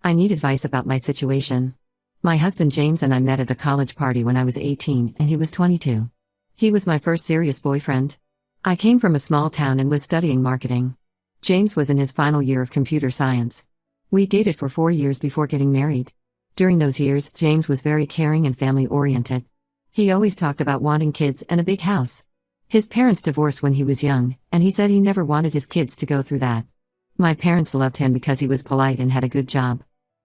I need advice about my situation. My husband James and I met at a college party when I was 18 and he was 22. He was my first serious boyfriend. I came from a small town and was studying marketing. James was in his final year of computer science. We dated for 4 years before getting married. During those years, James was very caring and family-oriented. He always talked about wanting kids and a big house. His parents divorced when he was young, and he said he never wanted his kids to go through that. My parents loved him because he was polite and had a good job.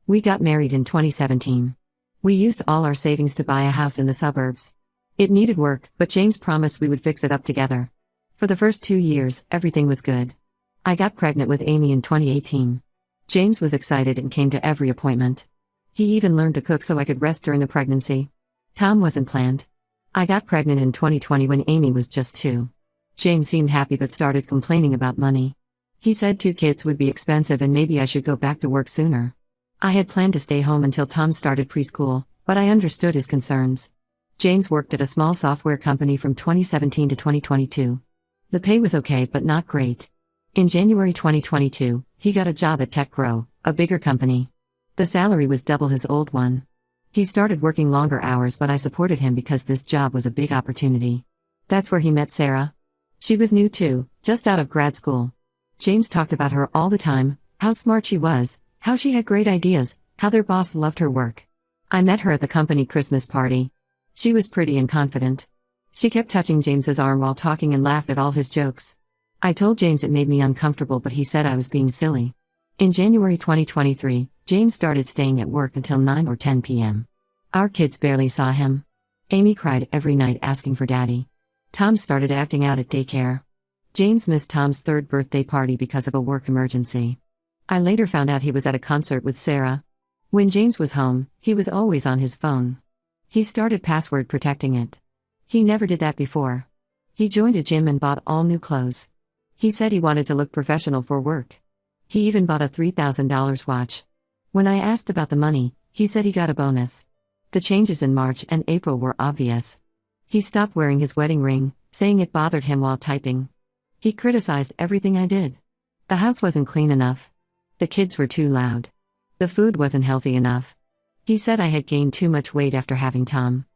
We got married in 2017. We used all our savings to buy a house in the suburbs. It needed work, but James promised we would fix it up together. For the first 2 years, everything was good. I got pregnant with Amy in 2018. James was excited and came to every appointment. He even learned to cook so I could rest during the pregnancy. Tom wasn't planned. I got pregnant in 2020 when Amy was just 2. James seemed happy but started complaining about money. He said 2 kids would be expensive and maybe I should go back to work sooner. I had planned to stay home until Tom started preschool, but I understood his concerns. James worked at a small software company from 2017 to 2022. The pay was okay but not great. In January 2022, he got a job at TechGrow, a bigger company. The salary was double his old one. He started working longer hours but I supported him because this job was a big opportunity. That's where he met Sarah. She was new too, just out of grad school. James talked about her all the time, how smart she was, how she had great ideas, how their boss loved her work. I met her at the company Christmas party. She was pretty and confident. She kept touching James's arm while talking and laughed at all his jokes. I told James it made me uncomfortable but he said I was being silly. In January 2023, James started staying at work until 9 or 10 p.m. Our kids barely saw him. Amy cried every night asking for daddy. Tom started acting out at daycare. James missed Tom's 3rd birthday party because of a work emergency. I later found out he was at a concert with Sarah. When James was home, he was always on his phone. He started password protecting it. He never did that before. He joined a gym and bought all new clothes. He said he wanted to look professional for work. He even bought a $3,000 watch. When I asked about the money, he said he got a bonus. The changes in March and April were obvious. He stopped wearing his wedding ring, saying it bothered him while typing. He criticized everything I did. The house wasn't clean enough. The kids were too loud. The food wasn't healthy enough. He said I had gained too much weight after having Tom.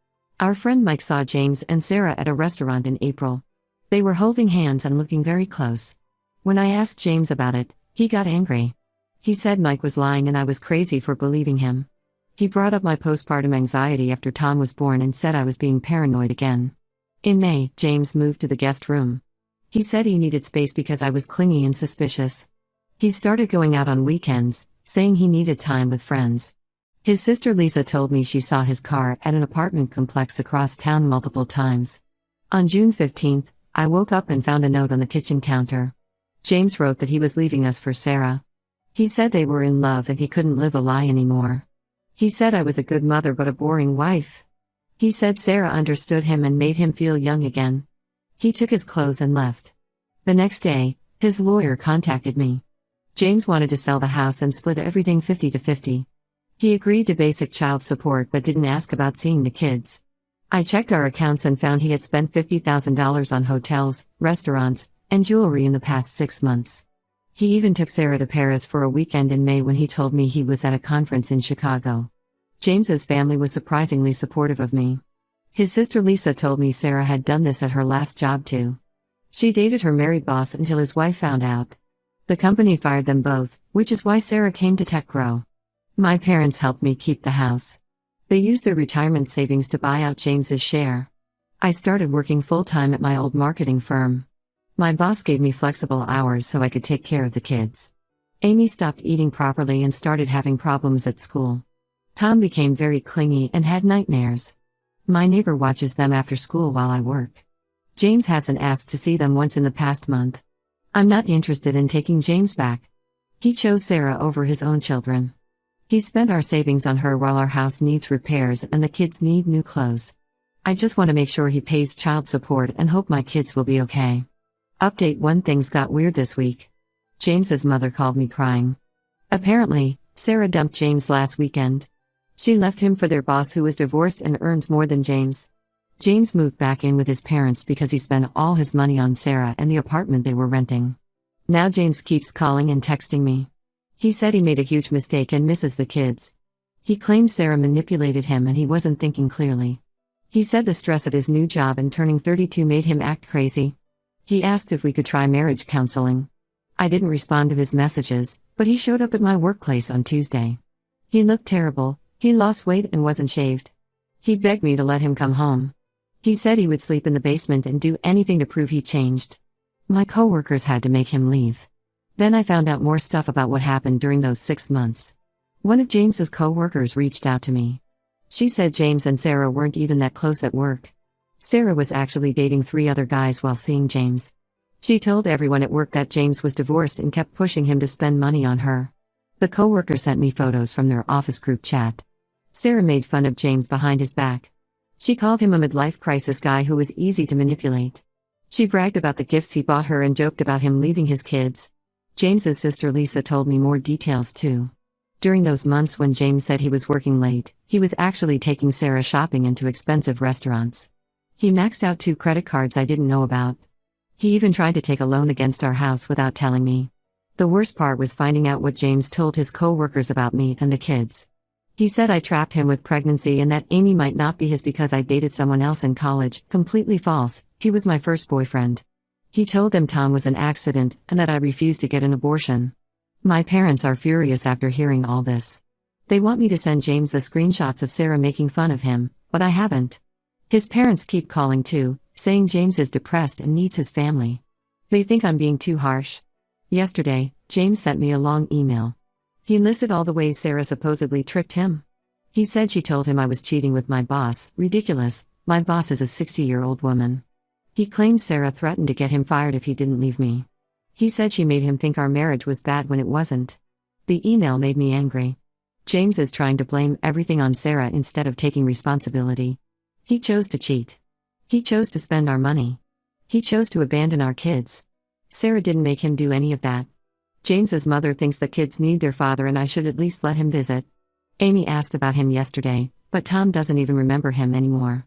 Our friend Mike saw James and Sarah at a restaurant in April. They were holding hands and looking very close. When I asked James about it, he got angry. He said Mike was lying and I was crazy for believing him. He brought up my postpartum anxiety after Tom was born and said I was being paranoid again. In May, James moved to the guest room. He said he needed space because I was clingy and suspicious. He started going out on weekends, saying he needed time with friends. His sister Lisa told me she saw his car at an apartment complex across town multiple times. On June 15th, I woke up and found a note on the kitchen counter. James wrote that he was leaving us for Sarah. He said they were in love and he couldn't live a lie anymore. He said I was a good mother but a boring wife. He said Sarah understood him and made him feel young again. He took his clothes and left. The next day, his lawyer contacted me. James wanted to sell the house and split everything 50-50. He agreed to basic child support but didn't ask about seeing the kids. I checked our accounts and found he had spent $50,000 on hotels, restaurants, and jewelry in the past 6 months. He even took Sarah to Paris for a weekend in May when he told me he was at a conference in Chicago. James's family was surprisingly supportive of me. His sister Lisa told me Sarah had done this at her last job too. She dated her married boss until his wife found out. The company fired them both, which is why Sarah came to TechGrow. My parents helped me keep the house. They used their retirement savings to buy out James's share. I started working full-time at my old marketing firm. My boss gave me flexible hours so I could take care of the kids. Amy stopped eating properly and started having problems at school. Tom became very clingy and had nightmares. My neighbor watches them after school while I work. James hasn't asked to see them once in the past month. I'm not interested in taking James back. He chose Sarah over his own children. He spent our savings on her while our house needs repairs and the kids need new clothes. I just want to make sure he pays child support and hope my kids will be okay. Update 1: Things got weird this week. James's mother called me crying. Apparently, Sarah dumped James last weekend. She left him for their boss who is divorced and earns more than James. James moved back in with his parents because he spent all his money on Sarah and the apartment they were renting. Now James keeps calling and texting me. He said he made a huge mistake and misses the kids. He claimed Sarah manipulated him and he wasn't thinking clearly. He said the stress of his new job and turning 32 made him act crazy. He asked if we could try marriage counseling. I didn't respond to his messages, but he showed up at my workplace on Tuesday. He looked terrible, he lost weight and wasn't shaved. He begged me to let him come home. He said he would sleep in the basement and do anything to prove he changed. My coworkers had to make him leave. Then I found out more stuff about what happened during those 6 months. One of James's coworkers reached out to me. She said James and Sarah weren't even that close at work. Sarah was actually dating 3 other guys while seeing James. She told everyone at work that James was divorced and kept pushing him to spend money on her. The coworker sent me photos from their office group chat. Sarah made fun of James behind his back. She called him a midlife crisis guy who was easy to manipulate. She bragged about the gifts he bought her and joked about him leaving his kids. James's sister Lisa told me more details too. During those months when James said he was working late, he was actually taking Sarah shopping and to expensive restaurants. He maxed out 2 credit cards I didn't know about. He even tried to take a loan against our house without telling me. The worst part was finding out what James told his co-workers about me and the kids. He said I trapped him with pregnancy and that Amy might not be his because I dated someone else in college. Completely false, he was my first boyfriend. He told them Tom was an accident and that I refused to get an abortion. My parents are furious after hearing all this. They want me to send James the screenshots of Sarah making fun of him, but I haven't. His parents keep calling too, saying James is depressed and needs his family. They think I'm being too harsh. Yesterday, James sent me a long email. He listed all the ways Sarah supposedly tricked him. He said she told him I was cheating with my boss. Ridiculous, my boss is a 60-year-old woman. He claimed Sarah threatened to get him fired if he didn't leave me. He said she made him think our marriage was bad when it wasn't. The email made me angry. James is trying to blame everything on Sarah instead of taking responsibility. He chose to cheat. He chose to spend our money. He chose to abandon our kids. Sarah didn't make him do any of that. James's mother thinks the kids need their father and I should at least let him visit. Amy asked about him yesterday, but Tom doesn't even remember him anymore.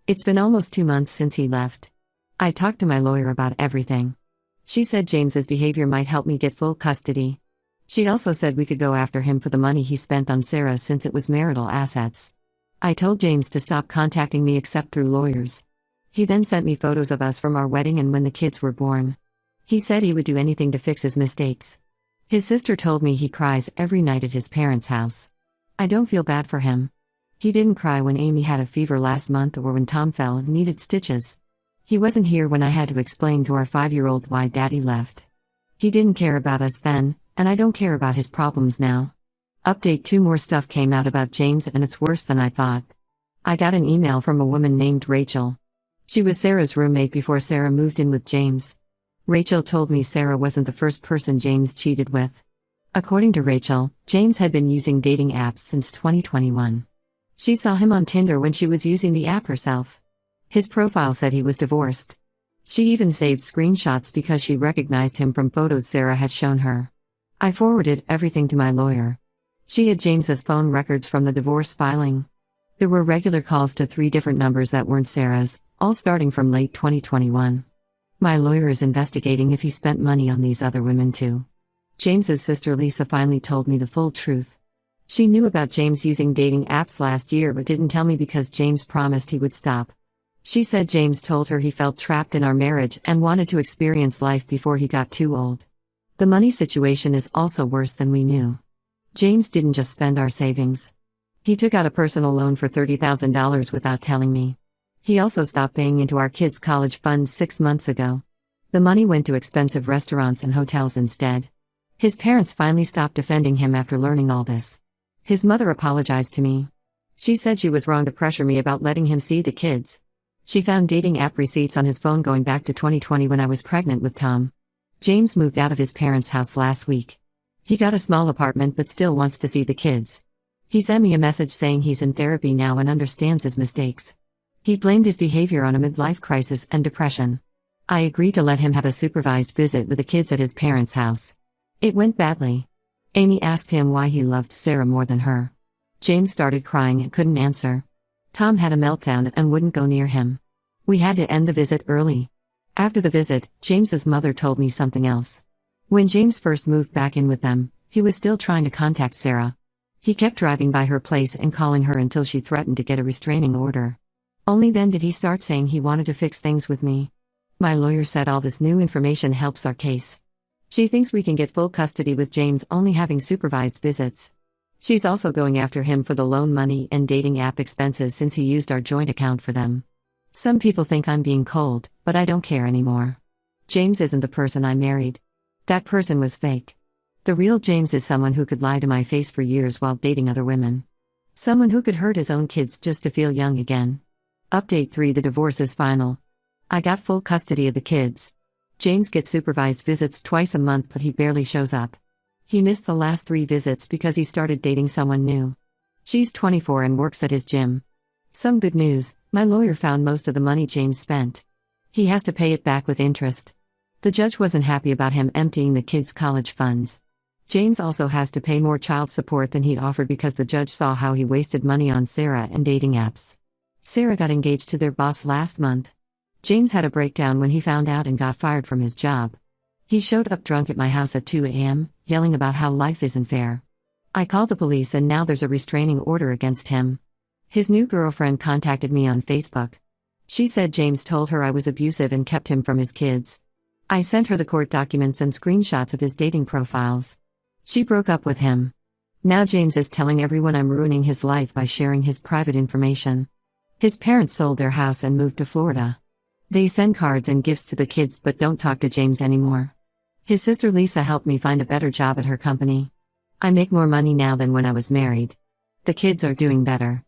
It's been almost 2 months since he left. I talked to my lawyer about everything. She said James's behavior might help me get full custody. She also said we could go after him for the money he spent on Sarah since it was marital assets. I told James to stop contacting me except through lawyers. He then sent me photos of us from our wedding and when the kids were born. He said he would do anything to fix his mistakes. His sister told me he cries every night at his parents' house. I don't feel bad for him. He didn't cry when Amy had a fever last month or when Tom fell and needed stitches. He wasn't here when I had to explain to our 5-year-old why Daddy left. He didn't care about us then, and I don't care about his problems now. Update: 2 more stuff came out about James and it's worse than I thought. I got an email from a woman named Rachel. She was Sarah's roommate before Sarah moved in with James. Rachel told me Sarah wasn't the first person James cheated with. According to Rachel, James had been using dating apps since 2021. She saw him on Tinder when she was using the app herself. His profile said he was divorced. She even saved screenshots because she recognized him from photos Sarah had shown her. I forwarded everything to my lawyer. She had James's phone records from the divorce filing. There were regular calls to 3 different numbers that weren't Sarah's, all starting from late 2021. My lawyer is investigating if he spent money on these other women too. James's sister Lisa finally told me the full truth. She knew about James using dating apps last year but didn't tell me because James promised he would stop. She said James told her he felt trapped in our marriage and wanted to experience life before he got too old. The money situation is also worse than we knew. James didn't just spend our savings. He took out a personal loan for $30,000 without telling me. He also stopped paying into our kids' college funds 6 months ago. The money went to expensive restaurants and hotels instead. His parents finally stopped defending him after learning all this. His mother apologized to me. She said she was wrong to pressure me about letting him see the kids. She found dating app receipts on his phone going back to 2020 when I was pregnant with Tom. James moved out of his parents' house last week. He got a small apartment but still wants to see the kids. He sent me a message saying he's in therapy now and understands his mistakes. He blamed his behavior on a midlife crisis and depression. I agreed to let him have a supervised visit with the kids at his parents' house. It went badly. Amy asked him why he loved Sarah more than her. James started crying and couldn't answer. Tom had a meltdown and wouldn't go near him. We had to end the visit early. After the visit, James's mother told me something else. When James first moved back in with them, He was still trying to contact Sarah. He kept driving by her place and calling her until she threatened to get a restraining order. Only then did he start saying he wanted to fix things with me. My lawyer said all this new information helps our case. She thinks we can get full custody with James only having supervised visits. She's also going after him for the loan money and dating app expenses since he used our joint account for them. Some people think I'm being cold, but I don't care anymore. James isn't the person I married. That person was fake. The real James is someone who could lie to my face for years while dating other women. Someone who could hurt his own kids just to feel young again. Update 3: The divorce is final. I got full custody of the kids. James gets supervised visits twice a month, but he barely shows up. He missed the last 3 visits because he started dating someone new. She's 24 and works at his gym. Some good news, my lawyer found most of the money James spent. He has to pay it back with interest. The judge wasn't happy about him emptying the kids' college funds. James also has to pay more child support than he'd offered because the judge saw how he wasted money on Sarah and dating apps. Sarah got engaged to their boss last month. James had a breakdown when he found out and got fired from his job. He showed up drunk at my house at 2 a.m., yelling about how life isn't fair. I called the police and now there's a restraining order against him. His new girlfriend contacted me on Facebook. She said James told her I was abusive and kept him from his kids. I sent her the court documents and screenshots of his dating profiles. She broke up with him. Now James is telling everyone I'm ruining his life by sharing his private information. His parents sold their house and moved to Florida. They send cards and gifts to the kids but don't talk to James anymore. His sister Lisa helped me find a better job at her company. I make more money now than when I was married. The kids are doing better.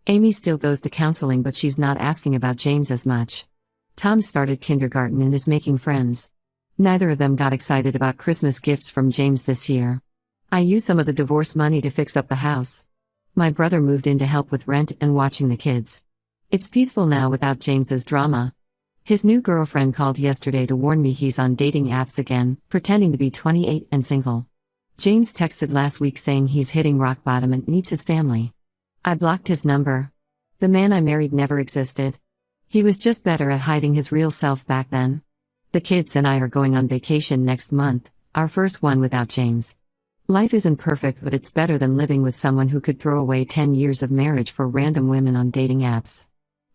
Amy still goes to counseling but she's not asking about James as much. Tom started kindergarten and is making friends. Neither of them got excited about Christmas gifts from James this year. I used some of the divorce money to fix up the house. My brother moved in to help with rent and watching the kids. It's peaceful now without James's drama. His new girlfriend called yesterday to warn me he's on dating apps again, pretending to be 28 and single. James texted last week saying he's hitting rock bottom and needs his family. I blocked his number. The man I married never existed. He was just better at hiding his real self back then. The kids and I are going on vacation next month, our first one without James. Life isn't perfect, but it's better than living with someone who could throw away 10 years of marriage for random women on dating apps.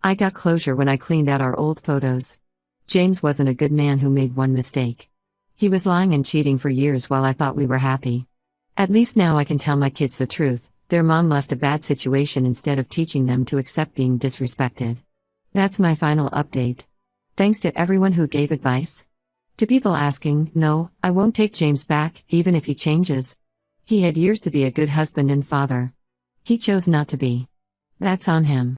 I got closure when I cleaned out our old photos. James wasn't a good man who made one mistake. He was lying and cheating for years while I thought we were happy. At least now I can tell my kids the truth. Their mom left a bad situation instead of teaching them to accept being disrespected. That's my final update. Thanks to everyone who gave advice. To people asking, no, I won't take James back, even if he changes. He had years to be a good husband and father. He chose not to be. That's on him.